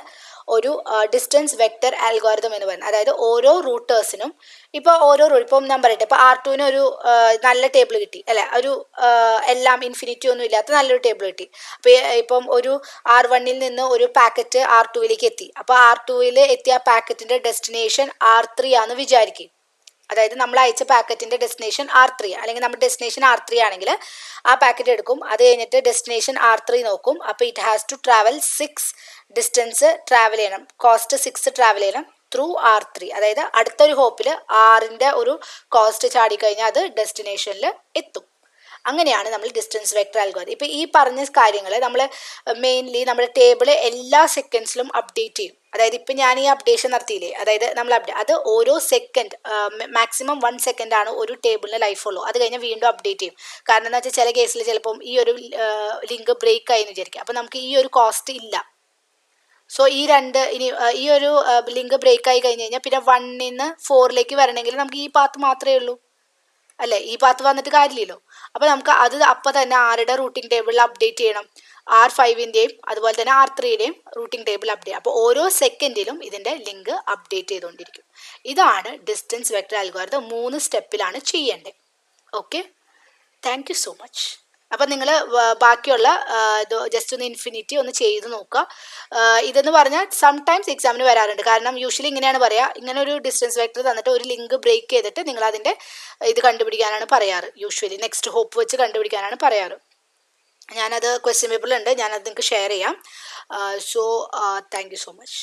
ഒരു ഡിസ്റ്റൻസ് വെക്റ്റർ ആൽഗോരിതം എന്ന് പറയുന്നത്. അതായത് ഓരോ റൂട്ടേഴ്സിനും ഇപ്പം ഞാൻ പറയട്ടെ, ഇപ്പോൾ R2ന് ഒരു നല്ല ടേബിൾ കിട്ടി അല്ലെ, ഒരു എല്ലാം ഇൻഫിനിറ്റി ഒന്നും ഇല്ലാത്ത നല്ലൊരു ടേബിൾ കിട്ടി. അപ്പോൾ ഇപ്പം ഒരു R1ൽ നിന്ന് ഒരു പാക്കറ്റ് R2ലേക്ക് എത്തി. അപ്പോൾ R2ൽ എത്തിയ പാക്കറ്റിന്റെ ഡെസ്റ്റിനേഷൻ R3 ആണെന്ന് വിചാരിക്കും. അതായത് നമ്മൾ അയച്ച പാക്കറ്റിന്റെ ഡെസ്റ്റിനേഷൻ R3 അല്ലെങ്കിൽ നമ്മുടെ ഡെസ്റ്റിനേഷൻ R3 ആണെങ്കിൽ ആ പാക്കറ്റ് എടുക്കും, അത് കഴിഞ്ഞിട്ട് ഡെസ്റ്റിനേഷൻ R3 നോക്കും. അപ്പോൾ it has to travel 6 distance travel ചെയ്യണം, കോസ്റ്റ് 6 ട്രാവൽ ചെയ്യണം ത്രൂ R3. അതായത് അടുത്തൊരു ഹോപ്പിൽ Rന്റെ ഒരു കോസ്റ്റ് ചാടിക്കഴിഞ്ഞാൽ അത് ഡെസ്റ്റിനേഷനിൽ എത്തും. അങ്ങനെയാണ് നമ്മൾ ഡിസ്റ്റൻസ് വെക്റ്റർ അൽഗോരിതം. ഇപ്പോൾ ഈ പറഞ്ഞ കാര്യങ്ങൾ നമ്മൾ മെയിൻലി നമ്മുടെ ടേബിൾ എല്ലാ സെക്കൻഡ്സിലും അപ്ഡേറ്റ് ചെയ്യും. അതായത് ഇപ്പം ഞാൻ ഈ അപ്ഡേഷൻ നടത്തിയില്ലേ, അതായത് നമ്മൾ അത് ഓരോ സെക്കൻഡ് മാക്സിമം 1 സെക്കൻഡാണ് ഒരു ടേബിളിന് ലൈഫ് ഉള്ളൂ. അത് കഴിഞ്ഞാൽ വീണ്ടും അപ്ഡേറ്റ് ചെയ്യും. കാരണം എന്താ വെച്ചാൽ ചില കേസിൽ ചിലപ്പം ഈ ഒരു ലിങ്ക് ബ്രേക്ക് ആയി എന്ന് വിചാരിക്കുക. അപ്പം നമുക്ക് ഈ ഒരു കോസ്റ്റ് ഇല്ല. സോ ഈ ഒരു ലിങ്ക് ബ്രേക്ക് ആയി കഴിഞ്ഞ് കഴിഞ്ഞാൽ പിന്നെ 1ൽ നിന്ന് 4ലേക്ക് വരണമെങ്കിൽ നമുക്ക് ഈ പാത്ത് മാത്രമേ ഉള്ളൂ അല്ലേ, ഈ പാത്ത് വന്നിട്ട് കാര്യമില്ലല്ലോ. അപ്പോൾ നമുക്ക് അത് അപ്പം തന്നെ ആരുടെ റൂട്ടിംഗ് ടേബിളിൽ അപ്ഡേറ്റ് ചെയ്യണം, R5ൻ്റെയും അതുപോലെ തന്നെ R3യുടെയും റൂട്ടിംഗ് ടേബിൾ അപ്ഡേറ്റ്. അപ്പോൾ ഓരോ സെക്കൻഡിലും ഇതിൻ്റെ ലിങ്ക് അപ്ഡേറ്റ് ചെയ്തുകൊണ്ടിരിക്കും. ഇതാണ് ഡിസ്റ്റൻസ് വെക്റ്റർ അൽഗോരിതം. 3 സ്റ്റെപ്പിലാണ് ചെയ്യേണ്ടത്. Okay, thank you so much. അപ്പം നിങ്ങൾ ബാക്കിയുള്ള ജസ്റ്റ് ഒന്ന് ഇൻഫിനിറ്റി ഒന്ന് ചെയ്ത് നോക്കുക. ഇതെന്ന് പറഞ്ഞാൽ സംടൈംസ് എക്സാമിന് വരാറുണ്ട്. കാരണം യൂഷ്വലി ഇങ്ങനെയാണ് പറയുക, ഇങ്ങനെ ഒരു ഡിസ്റ്റൻസ് വെക്റ്റർ തന്നിട്ട് ഒരു ലിങ്ക് ബ്രേക്ക് ചെയ്തിട്ട് നിങ്ങൾ അതിൻ്റെ ഇത് കണ്ടുപിടിക്കാനാണ് പറയാറ്. യൂഷ്വലി നെക്സ്റ്റ് ഹോപ്പ് വെച്ച് കണ്ടുപിടിക്കാനാണ് പറയാറ്. ഞാനത് ക്വസ്റ്റ്യൻ പേപ്പറിലുണ്ട്, ഞാനത് നിങ്ങൾക്ക് ഷെയർ ചെയ്യാം. So thank you so much.